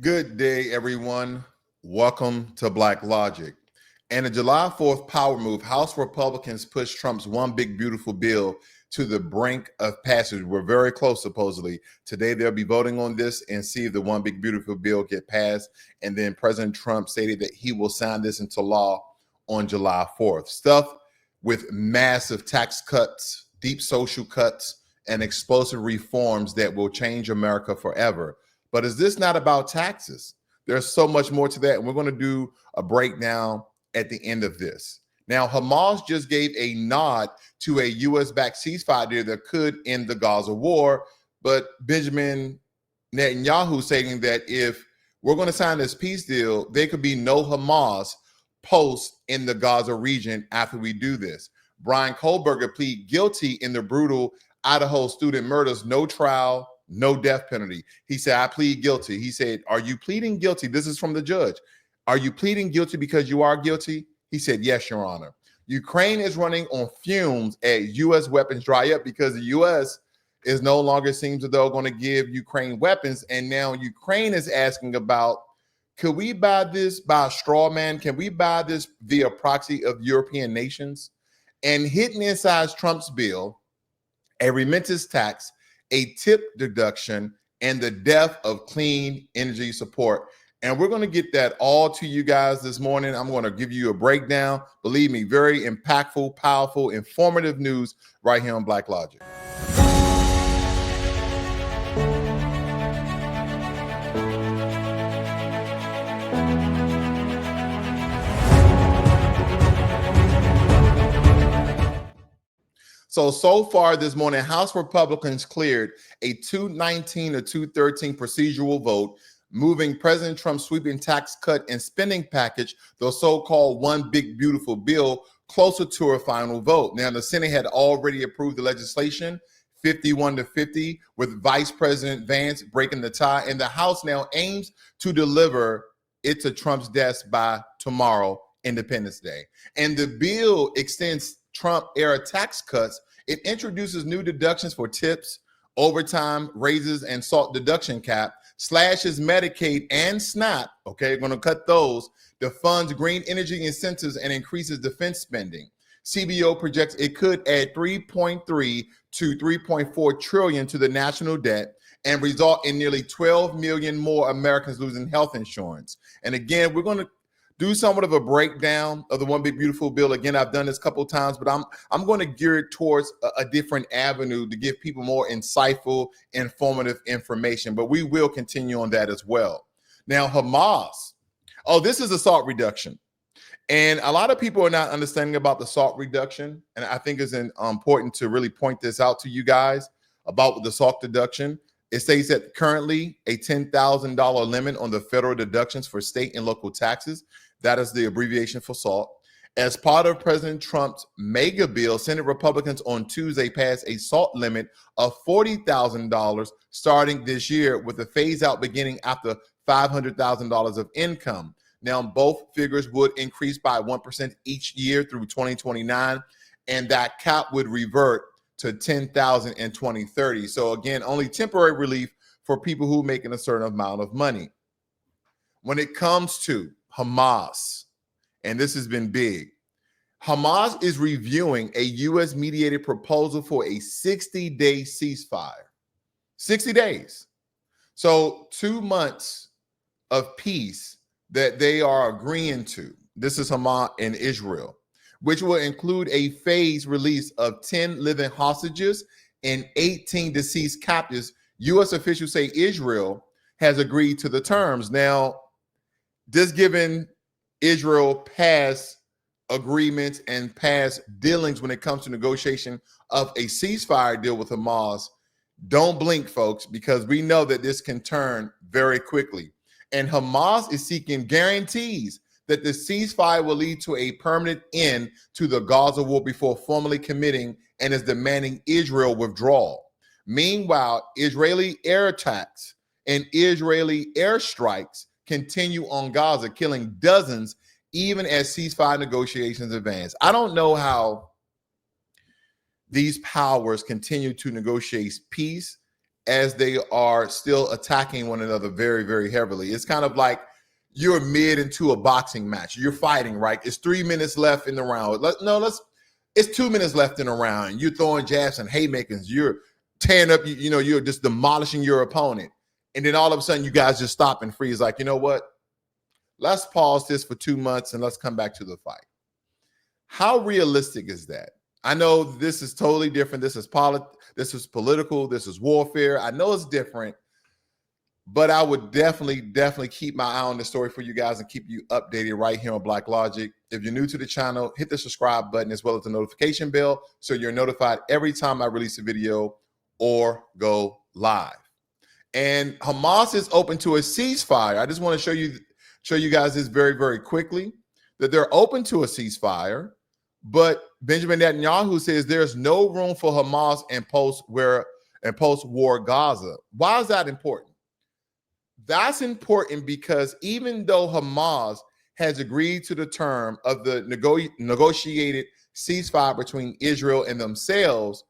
Good day, everyone. Welcome to Blacklogic. And a July 4th power move, House Republicans pushed Trump's one big beautiful bill to the brink of passage. We're very close, supposedly. Today, they'll be voting on this and see if the one big beautiful bill get passed. And then President Trump stated that he will sign this into law on July 4th. Stuff with massive tax cuts, deep social cuts, and explosive reforms that will change America forever. But is this not about taxes? There's so much more to that. And we're going to do a breakdown at the end of this. Now, Hamas just gave a nod to a U.S.-backed ceasefire deal that could end the Gaza war. But Benjamin Netanyahu saying that if we're going to sign this peace deal, there could be no Hamas post in the Gaza region after we do this. Bryan Kohberger pleaded guilty in the brutal Idaho student murders, no trial, no death penalty. He said, I plead guilty. He said, are you pleading guilty? This is from the judge. Are you pleading guilty because you are guilty? He said, yes, Your Honor. Ukraine is running on fumes as U.S. weapons dry up because the U.S. is no longer seems as though going to give Ukraine weapons. And now Ukraine is asking about, could we buy this by a straw man? Can we buy this via proxy of European nations? And hidden inside Trump's bill, a remittance tax, a tip deduction, and the death of clean energy support. And we're going to get that all to you guys this morning. I'm going to give you a breakdown. Believe me, very impactful, powerful, informative news right here on Blacklogic. So far this morning, House Republicans cleared a 219 to 213 procedural vote, moving President Trump's sweeping tax cut and spending package, the so-called one big beautiful bill, closer to a final vote. Now, the Senate had already approved the legislation, 51 to 50, with Vice President Vance breaking the tie, and the House now aims to deliver it to Trump's desk by tomorrow, Independence Day. And the bill extends Trump-era tax cuts. It introduces new deductions for tips, overtime, raises, and SALT deduction cap, slashes Medicaid and SNAP, okay, going to cut those, defunds green energy incentives, and increases defense spending. CBO projects it could add 3.3 to 3.4 trillion to the national debt and result in nearly 12 million more Americans losing health insurance. And again, we're going to do somewhat of a breakdown of the one big beautiful bill. Again, I've done this a couple of times, but I'm going to gear it towards a different avenue to give people more insightful, informative information. But we will continue on that as well. Now, Hamas. Oh, this is a SALT reduction. And a lot of people are not understanding about the SALT reduction. And I think it's important to really point this out to you guys about the SALT deduction. It states that currently a $10,000 limit on the federal deductions for state and local taxes. That is the abbreviation for SALT. As part of President Trump's mega bill, Senate Republicans on Tuesday passed a SALT limit of $40,000 starting this year, with a phase out beginning after $500,000 of income. Now, both figures would increase by 1% each year through 2029, and that cap would revert to $10,000 in 2030. So again, only temporary relief for people who are making a certain amount of money. When it comes to Hamas, and this has been big, Hamas is reviewing a U.S. mediated proposal for a 60-day ceasefire. 60 days. So 2 months of peace that they are agreeing to. This is Hamas and Israel, which will include a phased release of 10 living hostages and 18 deceased captives. U.S. officials say Israel has agreed to the terms. Now, this given Israel past agreements and past dealings when it comes to negotiation of a ceasefire deal with Hamas, don't blink, folks, because we know that this can turn very quickly. And Hamas is seeking guarantees that the ceasefire will lead to a permanent end to the Gaza war before formally committing, and is demanding Israel withdrawal. Meanwhile, Israeli air attacks and Israeli airstrikes continue on Gaza, killing dozens even as ceasefire negotiations advance. I don't know how these powers continue to negotiate peace as they are still attacking one another very, very heavily. It's kind of like you're mid into a boxing match. You're fighting, right? It's 3 minutes left in the round. It's 2 minutes left in the round. You're throwing jabs and haymakers. You're tearing up, you're just demolishing your opponent. And then all of a sudden you guys just stop and freeze like, you know what? Let's pause this for 2 months and let's come back to the fight. How realistic is that? I know this is totally different. This is political. This is warfare. I know it's different, but I would definitely keep my eye on the story for you guys and keep you updated right here on Blacklogic. If you're new to the channel, hit the subscribe button as well as the notification bell so you're notified every time I release a video or go live. And Hamas is open to a ceasefire. I just want to show you guys this very, very quickly, that they're open to a ceasefire, but Benjamin Netanyahu says there's no room for Hamas in post-war Gaza. Why is that important? That's important because even though Hamas has agreed to the term of the negotiated ceasefire between Israel and themselves,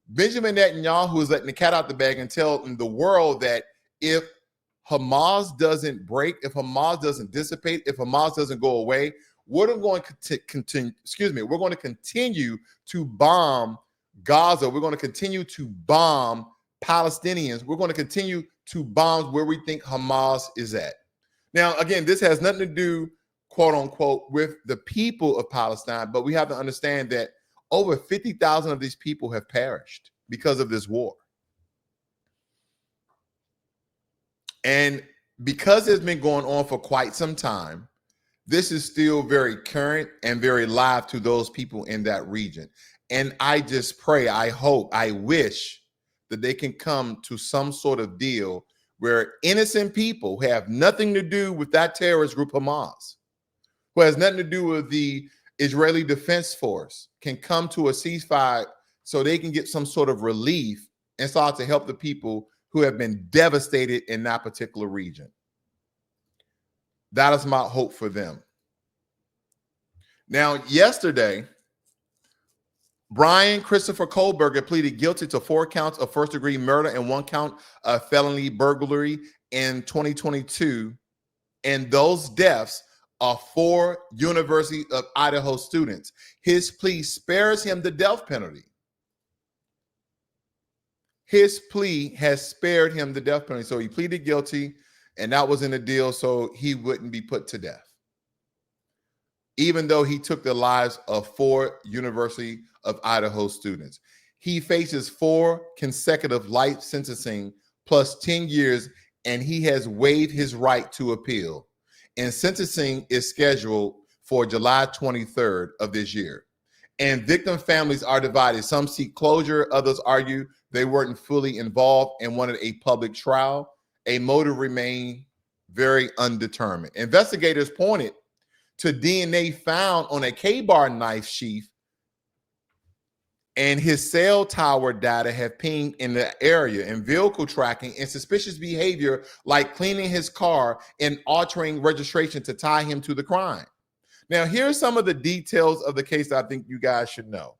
Benjamin Netanyahu is letting the cat out the bag and telling the world that if Hamas doesn't break, if Hamas doesn't dissipate, if Hamas doesn't go away, we're going to continue to bomb Gaza. We're going to continue to bomb Palestinians. We're going to continue to bomb where we think Hamas is at. Now, again, this has nothing to do, quote unquote, with the people of Palestine, but we have to understand that over 50,000 of these people have perished because of this war. And because it's been going on for quite some time, this is still very current and very live to those people in that region. And I just pray, I hope, I wish that they can come to some sort of deal where innocent people who have nothing to do with that terrorist group Hamas, who has nothing to do with the Israeli Defense Force, can come to a ceasefire so they can get some sort of relief and start to help the people who have been devastated in that particular region. That is my hope for them. Now, yesterday, Bryan Christopher Kohberger pleaded guilty to 4 counts of first-degree murder and 1 count of felony burglary in 2022. And those deaths are 4 University of Idaho students. His plea spares him the death penalty. His plea has spared him the death penalty. So he pleaded guilty, and that was in the deal so he wouldn't be put to death, even though he took the lives of 4 University of Idaho students. He faces 4 consecutive life sentencing plus 10 years, and he has waived his right to appeal. And sentencing is scheduled for July 23rd of this year. And victim families are divided. Some seek closure. Others argue they weren't fully involved and wanted a public trial. A motive remained very undetermined. Investigators pointed to DNA found on a K-bar knife sheath, and his cell tower data have pinged in the area, and vehicle tracking and suspicious behavior like cleaning his car and altering registration to tie him to the crime. Now, here's some of the details of the case that I think you guys should know.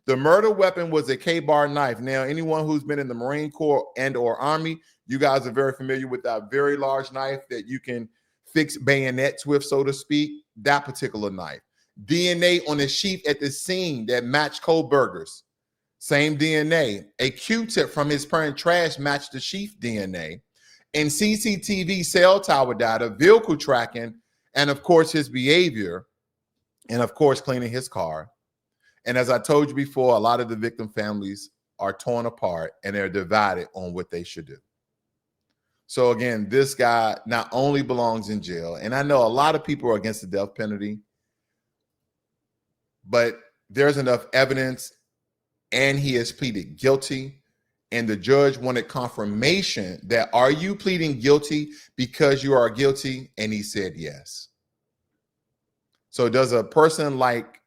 The murder weapon was a K-bar knife. Now, anyone who's been in the Marine Corps and or Army, you guys are very familiar with that very large knife that you can fix bayonets with, so to speak, that particular knife. DNA on the sheath at the scene that matched Coberger's. Same DNA. A Q-tip from his parent trash matched the sheath DNA. And CCTV cell tower data, vehicle tracking, and of course his behavior, and of course cleaning his car. And as I told you before, a lot of the victim families are torn apart and they're divided on what they should do. So again, this guy not only belongs in jail, and I know a lot of people are against the death penalty, but there's enough evidence and he has pleaded guilty, and the judge wanted confirmation that, are you pleading guilty because you are guilty? And he said yes. So does a person like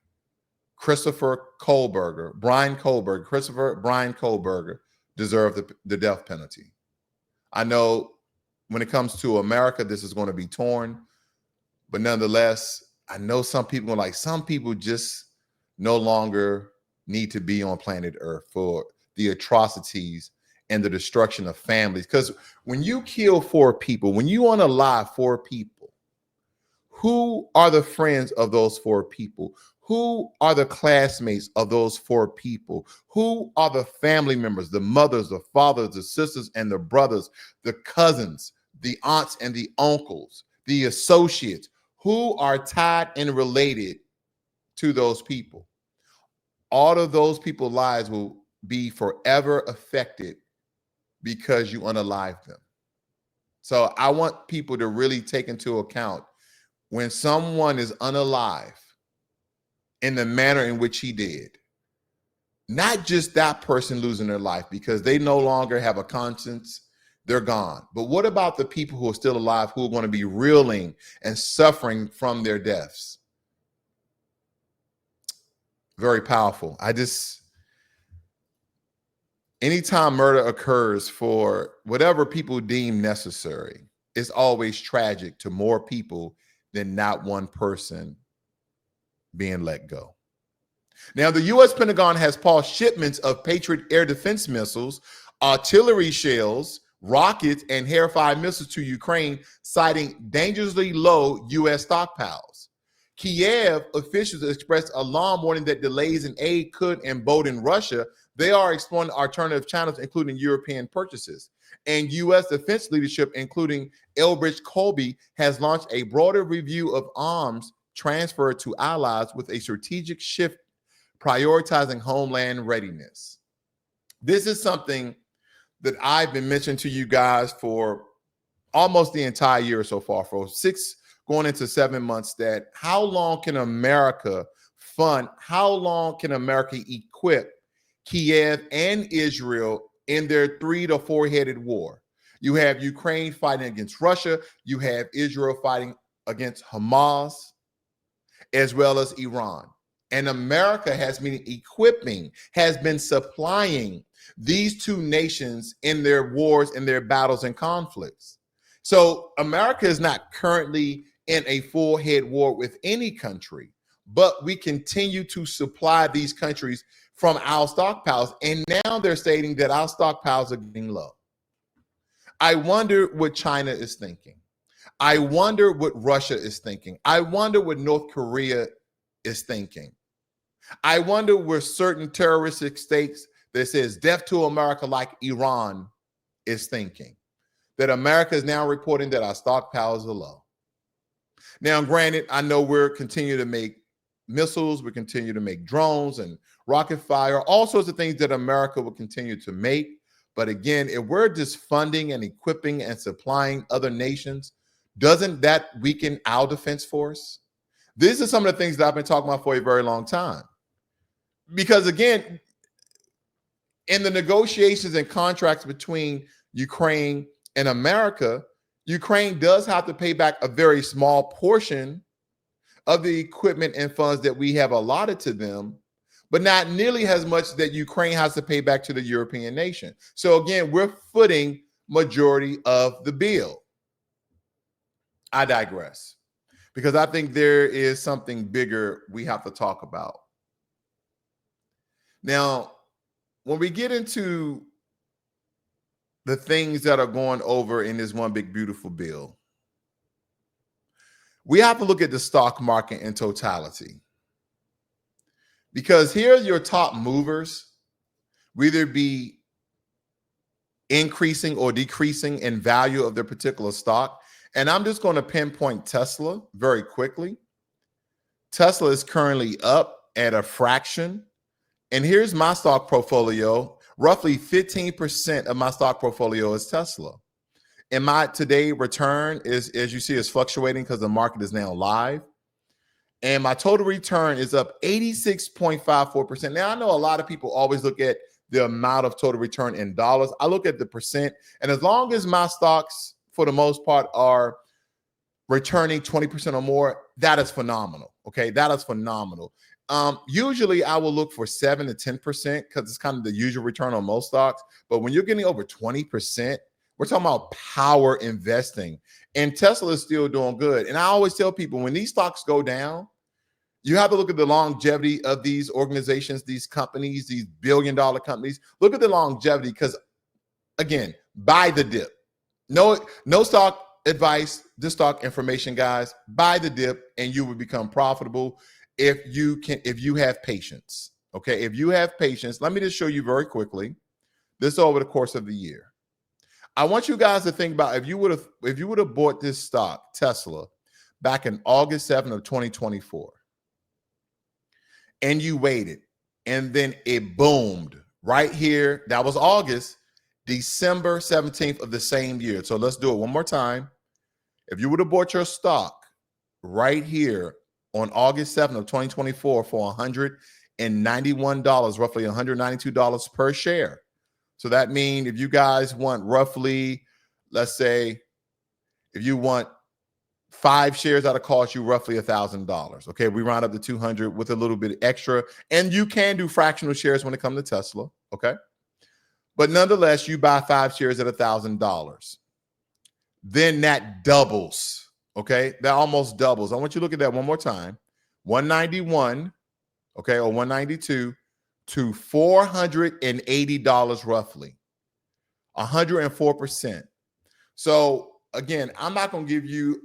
Christopher Kohberger, Bryan Kohberger deserve the death penalty? I know when it comes to America, this is going to be torn, but nonetheless, I know some people just no longer need to be on planet Earth for the atrocities and the destruction of families. Because when you kill 4 people, when you unalive 4 people, who are the friends of those 4 people? Who are the classmates of those 4 people? Who are the family members, the mothers, the fathers, the sisters, and the brothers, the cousins, the aunts and the uncles, the associates? Who are tied and related to those people? All of those people's lives will be forever affected because you unalive them. So I want people to really take into account when someone is unalive in the manner in which he did, not just that person losing their life because they no longer have a conscience, they're gone. But what about the people who are still alive who are going to be reeling and suffering from their deaths? Very powerful. Anytime murder occurs for whatever people deem necessary, it's always tragic to more people than not one person being let go. Now, the U.S. Pentagon has paused shipments of Patriot air defense missiles, artillery shells, rockets, and Hair-5 missiles to Ukraine, citing dangerously low U.S. stockpiles. Kiev officials expressed alarm warning that delays in aid could embolden Russia. They are exploring alternative channels, including European purchases. And U.S. defense leadership, including Elbridge Colby, has launched a broader review of arms transferred to allies with a strategic shift prioritizing homeland readiness. This is something that I've been mentioning to you guys for almost the entire year so far, for 6 going into 7 months, that how long can America fund, how long can America equip Kiev and Israel in their 3 to 4-headed war? You have Ukraine fighting against Russia, you have Israel fighting against Hamas, as well as Iran. And America has been equipping, has been supplying these 2 nations in their wars, in their battles and conflicts. So America is not currently in a full-head war with any country, but we continue to supply these countries from our stockpiles. And now they're stating that our stockpiles are getting low. I wonder what China is thinking. I wonder what Russia is thinking. I wonder what North Korea is thinking. I wonder where certain terroristic states that says death to America, like Iran, is thinking. That America is now reporting that our stockpiles are low. Now, granted, I know we're continuing to make missiles, we continue to make drones and rocket fire, all sorts of things that America will continue to make. But again, if we're just funding and equipping and supplying other nations, doesn't that weaken our defense force? These are some of the things that I've been talking about for a very long time. Because again, in the negotiations and contracts between Ukraine and America, Ukraine does have to pay back a very small portion of the equipment and funds that we have allotted to them, but not nearly as much that Ukraine has to pay back to the European nation. So again, we're footing majority of the bill. I digress, because I think there is something bigger we have to talk about. Now, when we get into the things that are going over in this one big beautiful bill, we have to look at the stock market in totality. Because here are your top movers, whether be increasing or decreasing in value of their particular stock. And I'm just going to pinpoint Tesla very quickly. Tesla is currently up at a fraction. And here's my stock portfolio. Roughly 15% of my stock portfolio is Tesla. And my today return is, as you see, is fluctuating because the market is now live. And my total return is up 86.54%. Now, I know a lot of people always look at the amount of total return in dollars. I look at the percent. And as long as my stocks, for the most part, are returning 20% or more, that is phenomenal. Okay, that is phenomenal. Usually I will look for 7 to 10% because it's kind of the usual return on most stocks. But when you're getting over 20%, we're talking about power investing. And Tesla is still doing good. And I always tell people, when these stocks go down, you have to look at the longevity of these organizations, these companies, these billion-dollar companies. Look at the longevity, because again, buy the dip. No stock advice, this stock information, guys. Buy the dip and you will become profitable if you have patience. Okay, if you have patience, let me just show you very quickly this over the course of the year. I want you guys to think about if you would have bought this stock, Tesla, back in August 7th of 2024, and you waited, and then it boomed right here. That was August, December 17th of the same year. So let's do it one more time. If you would have bought your stock right here on August 7th of 2024 for $191, roughly $192 per share. So that means if you guys want roughly, let's say, if you want 5 shares, that'll cost you roughly $1,000. Okay, we round up to 200 with a little bit extra, and you can do fractional shares when it comes to Tesla. Okay, but nonetheless, you buy 5 shares at $1,000. Then that doubles. Okay, that almost doubles. I want you to look at that one more time. 191, okay, or 192 to $480 roughly, 104%. So again, I'm not going to give you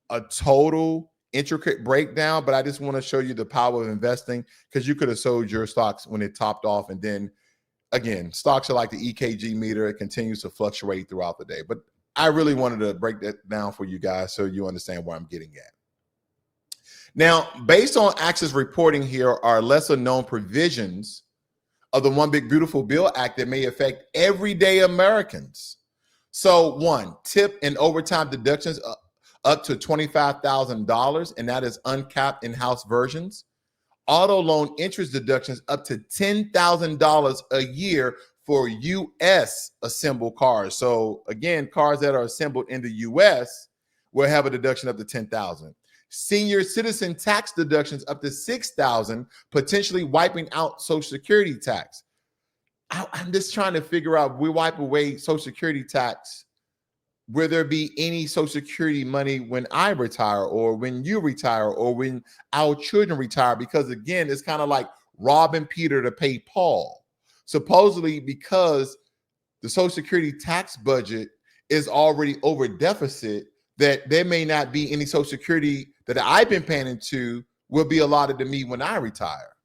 a total intricate breakdown, but I just want to show you the power of investing, because you could have sold your stocks when it topped off. And then again, stocks are like the EKG meter. It continues to fluctuate throughout the day. But I really wanted to break that down for you guys so you understand where I'm getting at. Now, based on Access reporting, here are lesser known provisions of the One Big Beautiful Bill Act that may affect everyday Americans. So 1, tip and overtime deductions up to $25,000, and that is uncapped in House versions. Auto loan interest deductions up to $10,000 a year for U.S. assembled cars. So again, cars that are assembled in the U.S. will have a deduction up to $10,000. Senior citizen tax deductions up to $6,000, potentially wiping out Social Security tax. I'm just trying to figure out, we wipe away Social Security tax. Will there be any Social Security money when I retire, or when you retire, or when our children retire? Because again, it's kind of like robbing Peter to pay Paul. Supposedly, because the Social Security tax budget is already over deficit, that there may not be any Social Security that I've been paying into will be allotted to me when I retire.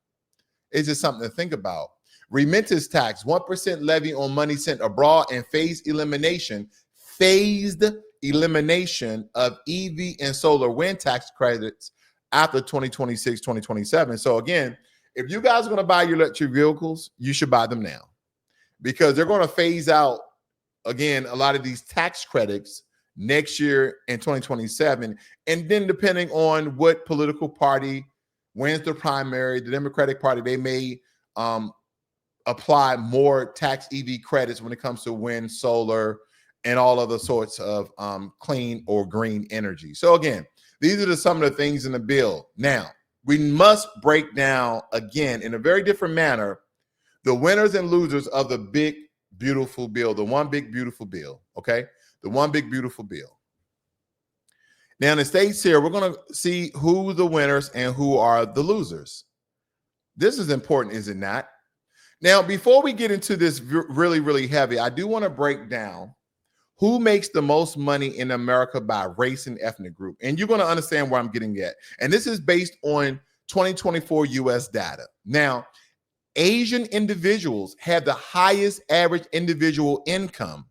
It's just something to think about. Remittance tax, 1% levy on money sent abroad, and phased elimination of EV and solar wind tax credits after 2026, 2027. So again, if you guys are going to buy your electric vehicles, you should buy them now, because they're going to phase out, again, a lot of these tax credits next year in 2027. And then depending on what political party wins the primary, the Democratic Party, they may apply more tax EV credits when it comes to wind, solar, and all other sorts of clean or green energy. So again, these are some of the things in the bill. Now, we must break down, again, in a very different manner, the winners and losers of the big, beautiful bill, the One Big Beautiful Bill, okay? The One Big Beautiful Bill. Now, in the states here, we're going to see who the winners and who are the losers. This is important, is it not? Now, before we get into this really, really heavy, I do want to break down who makes the most money in America by race and ethnic group. And you're going to understand where I'm getting at. And this is based on 2024 U.S. data. Now, Asian individuals have the highest average individual income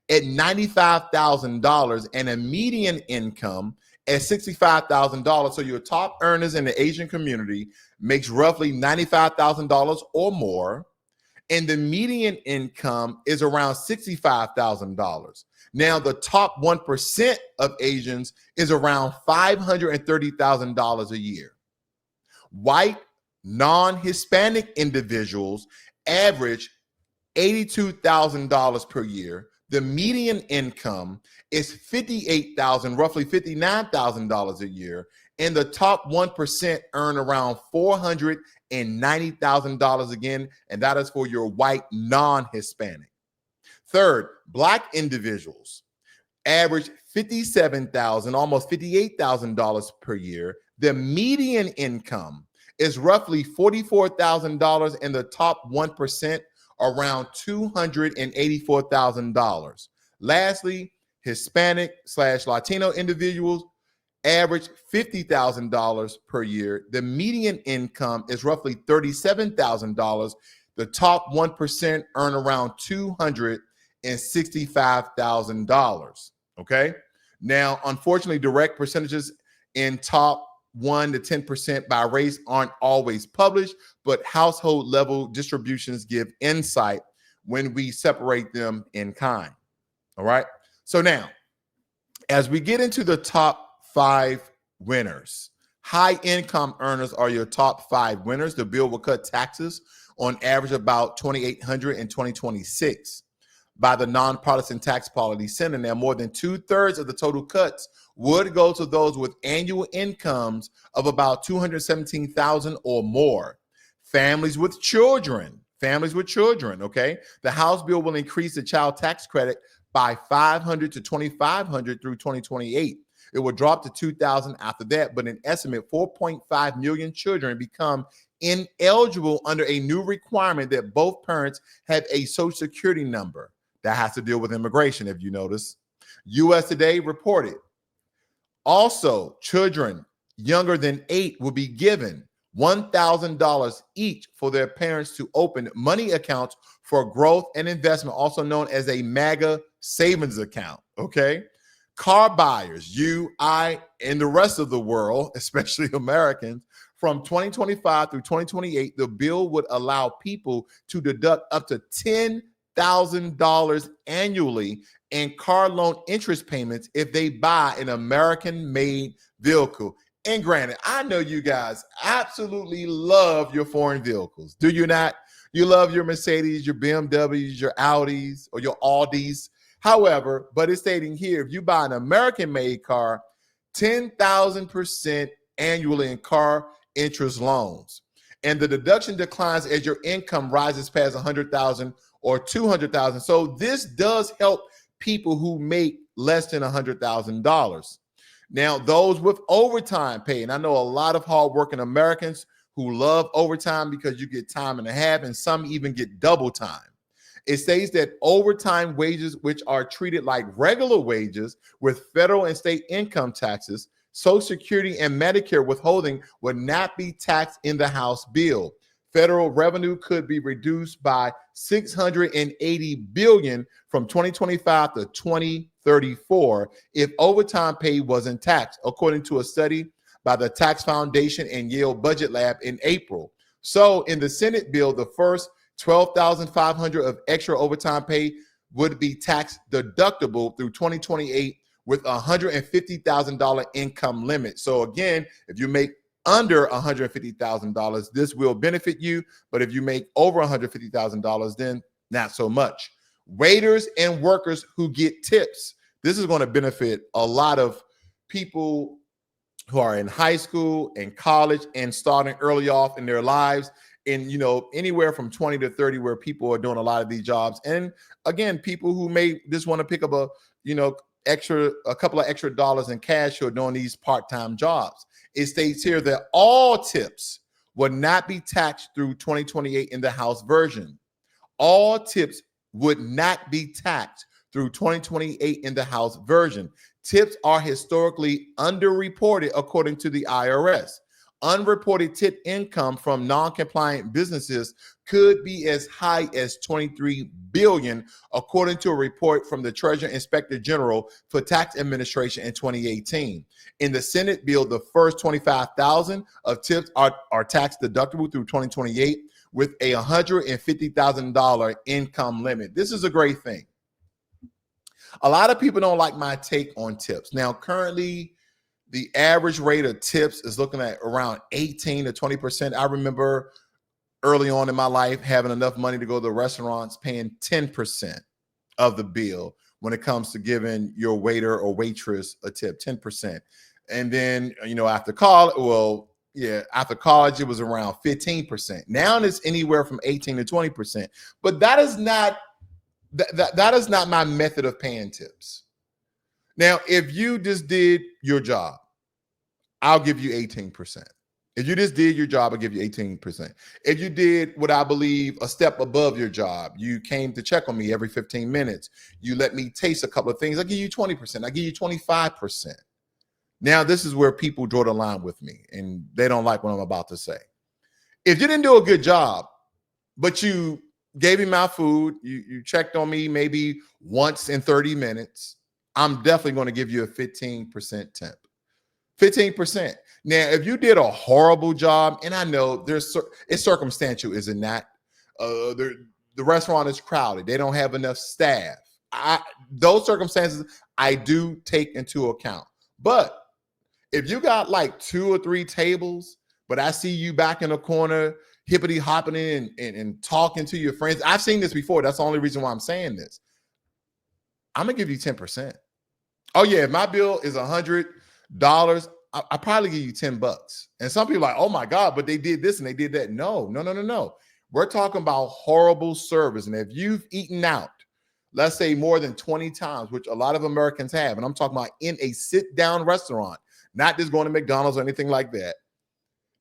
at $95,000 and a median income at $65,000. So your top earners in the Asian community makes roughly $95,000 or more, and the median income is around $65,000. Now, the top 1% of Asians is around $530,000 a year. White, non-Hispanic individuals average $82,000 per year. The median income is $58,000, roughly $59,000 a year, and the top 1% earn around $490,000 again, and that is for your white non-Hispanic. Third, Black individuals average $57,000, almost $58,000 per year. The median income is roughly $44,000, and the top 1% around $284,000. Lastly, Hispanic/Latino individuals average $50,000 per year. The median income is roughly $37,000. The top 1% earn around $265,000. Okay. Now, unfortunately, direct percentages in top 1 to 10% by race aren't always published, but household level distributions give insight when we separate them in kind. All right. So now, as we get into the top 5 winners, high income earners are your top 5 winners. The bill will cut taxes on average about $2,800 in 2026 by the Nonpartisan Tax Policy Center. Now, more than 2/3 of the total cuts would go to those with annual incomes of about $217,000 or more. Families with children, okay? The House bill will increase the child tax credit by $500 to $2,500 through 2028. It will drop to $2,000 after that, but an estimate 4.5 million children become ineligible under a new requirement that both parents have a Social Security number. That has to deal with immigration, if you notice. U.S. Today reported. Also, children younger than 8 will be given $1,000 each for their parents to open money accounts for growth and investment, also known as a MAGA savings account, okay? Car buyers, you, I, and the rest of the world, especially Americans, from 2025 through 2028, the bill would allow people to deduct up to $10,000 annually in car loan interest payments if they buy an American-made vehicle. And granted, I know you guys absolutely love your foreign vehicles. Do you not? You love your Mercedes, your BMWs, your Audis, or your Audis. However, but it's stating here, if you buy an American-made car, 10,000% annually in car interest loans. And the deduction declines as your income rises past 100,000 or 200,000. So this does help people who make less than $100,000. Now, those with overtime pay, and I know a lot of hardworking Americans who love overtime because you get time and a half, and some even get double time. It says that overtime wages, which are treated like regular wages with federal and state income taxes, Social Security and Medicare withholding, would not be taxed in the House bill. Federal revenue could be reduced by $680 billion from 2025 to 2034 if overtime pay wasn't taxed, according to a study by the Tax Foundation and Yale Budget Lab in April. So in the Senate bill, the first $12,500 of extra overtime pay would be tax deductible through 2028 with a $150,000 income limit. So again, if you make under $150,000, this will benefit you. But if you make over $150,000, then not so much. Waiters and workers who get tips. This is going to benefit a lot of people who are in high school and college and starting early off in their lives. And, you know, anywhere from 20 to 30 where people are doing a lot of these jobs. And again, people who may just want to pick up a couple of extra dollars in cash who are doing these part-time jobs. It states here that all tips would not be taxed through 2028 in the House version. All tips would not be taxed through 2028 in the House version. Tips are historically underreported according to the IRS. Unreported tip income from non-compliant businesses could be as high as $23 billion, according to a report from the Treasury Inspector General for Tax Administration in 2018. In the Senate bill, the first $25,000 of tips are tax deductible through 2028 with a $150,000 income limit. This is a great thing. A lot of people don't like my take on tips. Now, currently, the average rate of tips is looking at around 18 to 20%. I remember early on in my life having enough money to go to the restaurants, paying 10% of the bill when it comes to giving your waiter or waitress a tip, 10%. And then, after college, after college, it was around 15%. Now it's anywhere from 18 to 20%. But that is not my method of paying tips. Now, if you just did your job, I'll give you 18%. If you just did your job, I'll give you 18%. If you did what I believe a step above your job, you came to check on me every 15 minutes, you let me taste a couple of things, I'll give you 20%. I'll give you 25%. Now, this is where people draw the line with me, and they don't like what I'm about to say. If you didn't do a good job, but you gave me my food, you checked on me maybe once in 30 minutes, I'm definitely going to give you a 15% tip. 15%. Now, if you did a horrible job, and I know it's circumstantial, isn't that? The restaurant is crowded. They don't have enough staff. Those circumstances I do take into account. But if you got like 2 or 3 tables, but I see you back in the corner, hippity hopping in and talking to your friends. I've seen this before. That's the only reason why I'm saying this. I'm gonna give you 10%. Oh yeah, if my bill is $100, I probably give you $10. And some people are like, oh my God, but they did this and they did that. No. We're talking about horrible service. And if you've eaten out, let's say more than 20 times, which a lot of Americans have, and I'm talking about in a sit-down restaurant, not just going to McDonald's or anything like that,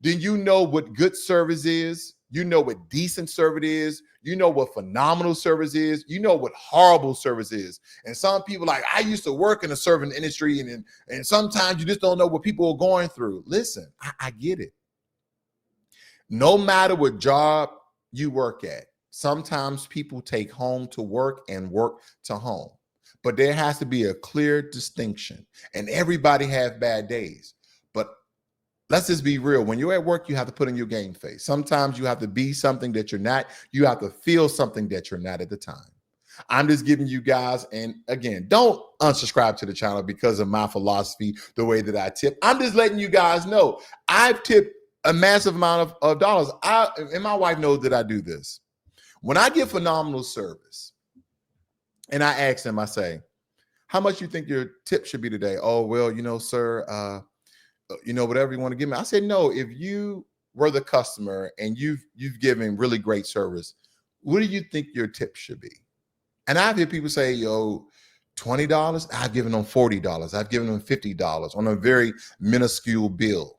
then you know what good service is. You know what decent service is. You know what phenomenal service is. You know what horrible service is. And some people like, I used to work in the serving industry, and sometimes you just don't know what people are going through. Listen, I get it. No matter what job you work at, sometimes people take home to work and work to home. But there has to be a clear distinction. And everybody has bad days. But let's just be real. When you're at work, you have to put in your game face. Sometimes you have to be something that you're not. You have to feel something that you're not at the time. I'm just giving you guys, and again, don't unsubscribe to the channel because of my philosophy, the way that I tip. I'm just letting you guys know I've tipped a massive amount of dollars. And my wife knows that I do this. When I give phenomenal service, and I ask them, I say, how much you think your tip should be today? Oh, well, sir, whatever you want to give me. I said, no, if you were the customer and you've given really great service, what do you think your tip should be? And I've heard people say, $20. I've given them $40. I've given them $50 on a very minuscule bill.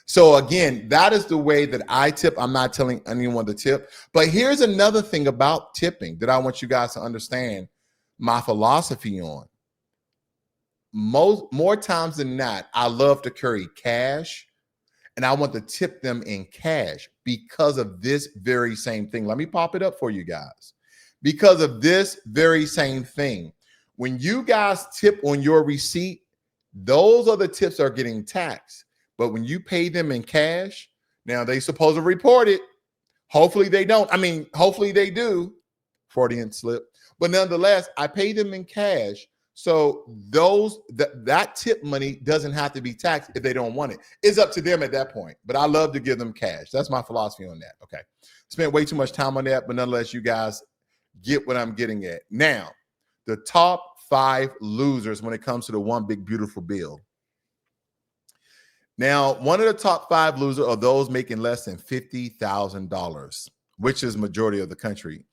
So again, that is the way that I tip. I'm not telling anyone to tip. But here's another thing about tipping that I want you guys to understand my philosophy on. More times than not, I love to carry cash, and I want to tip them in cash because of this very same thing. Let me pop it up for you guys. Because of this very same thing. When you guys tip on your receipt, those other tips are getting taxed. But when you pay them in cash, now they supposed to report it. Hopefully they don't. I mean, hopefully they do. Freudian slip. But nonetheless, I pay them in cash. So that tip money doesn't have to be taxed if they don't want it. It's up to them at that point. But I love to give them cash. That's my philosophy on that. Okay. Spent way too much time on that, but nonetheless, you guys get what I'm getting at. Now, the top 5 losers when it comes to the one big beautiful bill. Now, one of the top 5 losers are those making less than $50,000, which is majority of the country.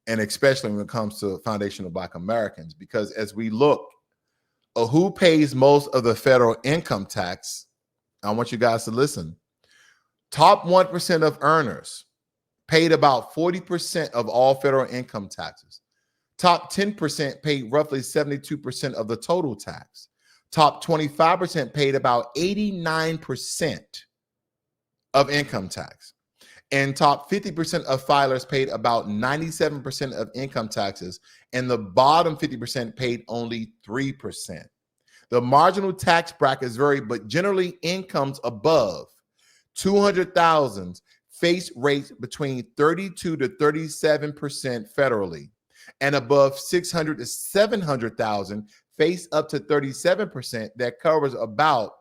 And especially when it comes to foundational Black Americans, because as we look at who pays most of the federal income tax, I want you guys to listen. Top 1% of earners paid about 40% of all federal income taxes. Top 10% paid roughly 72% of the total tax. Top 25% paid about 89% of income tax. And top 50% of filers paid about 97% of income taxes, and the bottom 50% paid only 3%. The marginal tax brackets vary, but generally incomes above 200,000 face rates between 32 to 37% federally, and above 600 to 700,000 face up to 37%. That covers about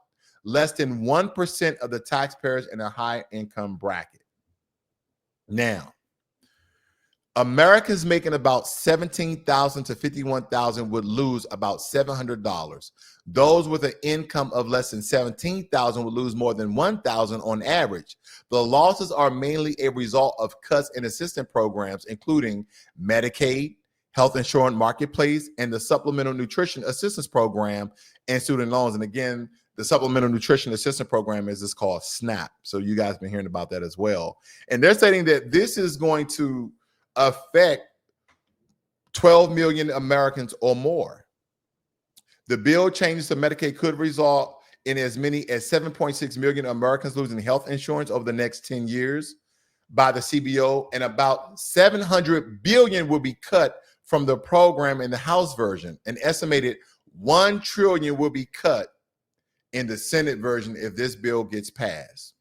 less than 1% of the taxpayers in a high income bracket. Now, Americans making about $17,000 to $51,000 would lose about $700. Those with an income of less than $17,000 would lose more than $1,000 on average. The losses are mainly a result of cuts in assistance programs, including Medicaid, health insurance marketplace, and the Supplemental Nutrition Assistance Program and student loans. And again, the Supplemental Nutrition Assistance Program is called SNAP. So you guys have been hearing about that as well. And they're stating that this is going to affect 12 million Americans or more. The bill changes to Medicaid could result in as many as 7.6 million Americans losing health insurance over the next 10 years by the CBO, and about 700 billion will be cut from the program in the House version. An estimated 1 trillion will be cut in the Senate version if this bill gets passed.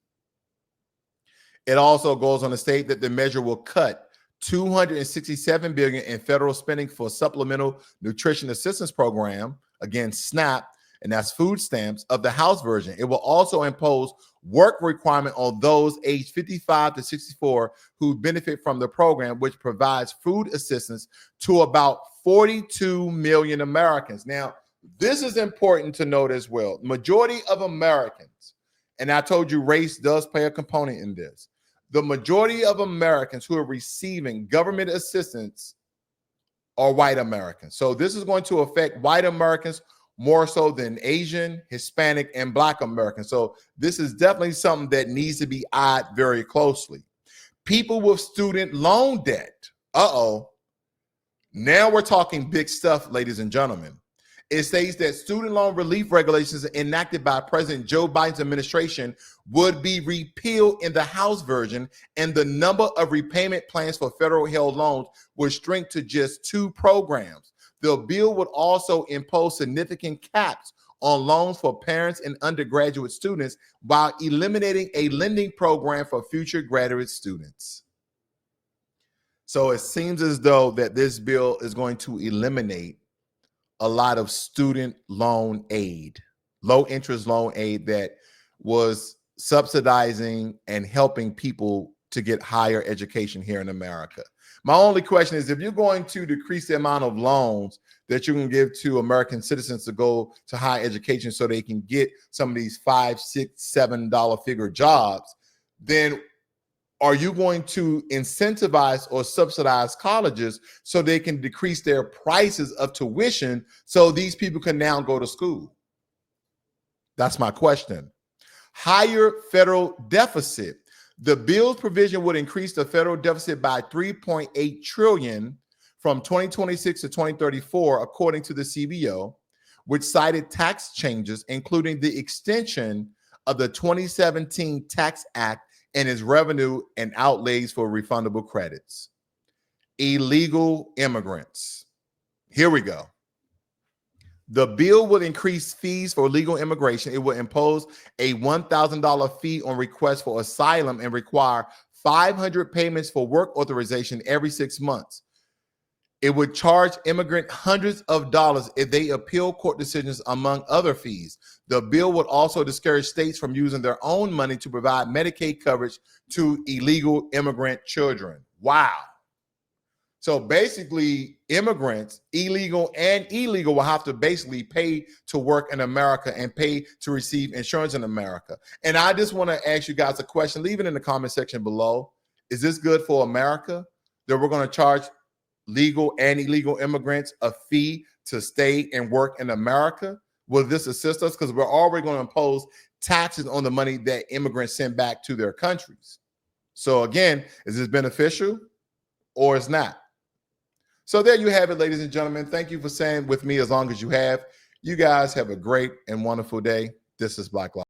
It also goes on to state that the measure will cut 267 billion in federal spending for Supplemental Nutrition Assistance Program, again SNAP, and that's food stamps, of the House version. It will also impose work requirement on those aged 55 to 64 who benefit from the program, which provides food assistance to about 42 million Americans. Now, this is important to note as well. Majority of Americans, and I told you race does play a component in this, the majority of Americans who are receiving government assistance are white Americans. So this is going to affect white Americans more so than Asian, Hispanic, and Black Americans. So this is definitely something that needs to be eyed very closely. People with student loan debt. Now we're talking big stuff, ladies and gentlemen. It states that student loan relief regulations enacted by President Joe Biden's administration would be repealed in the House version, and the number of repayment plans for federal held loans would shrink to just 2 programs. The bill would also impose significant caps on loans for parents and undergraduate students while eliminating a lending program for future graduate students. So it seems as though that this bill is going to eliminate a lot of student loan aid, low interest loan aid that was subsidizing and helping people to get higher education here in America. My only question is, if you're going to decrease the amount of loans that you can give to American citizens to go to higher education so they can get some of these $5, $6, $7 figure jobs, then are you going to incentivize or subsidize colleges so they can decrease their prices of tuition so these people can now go to school? That's my question. Higher federal deficit. The bill's provision would increase the federal deficit by $3.8 trillion from 2026 to 2034, according to the CBO, which cited tax changes, including the extension of the 2017 Tax Act and its revenue and outlays for refundable credits. Illegal immigrants. Here we go. The bill would increase fees for legal immigration. It would impose a $1,000 fee on requests for asylum and require 500 payments for work authorization every 6 months. It would charge immigrants hundreds of dollars if they appeal court decisions, among other fees. The bill would also discourage states from using their own money to provide Medicaid coverage to illegal immigrant children. Wow. So basically, immigrants, illegal and illegal, will have to basically pay to work in America and pay to receive insurance in America. And I just want to ask you guys a question. Leave it in the comment section below. Is this good for America, that we're going to charge legal and illegal immigrants a fee to stay and work in America? Will this assist us? Because we're already going to impose taxes on the money that immigrants send back to their countries. So again, is this beneficial or is not? So there you have it, ladies and gentlemen. Thank you for staying with me as long as you have. You guys have a great and wonderful day. This is Blacklogic.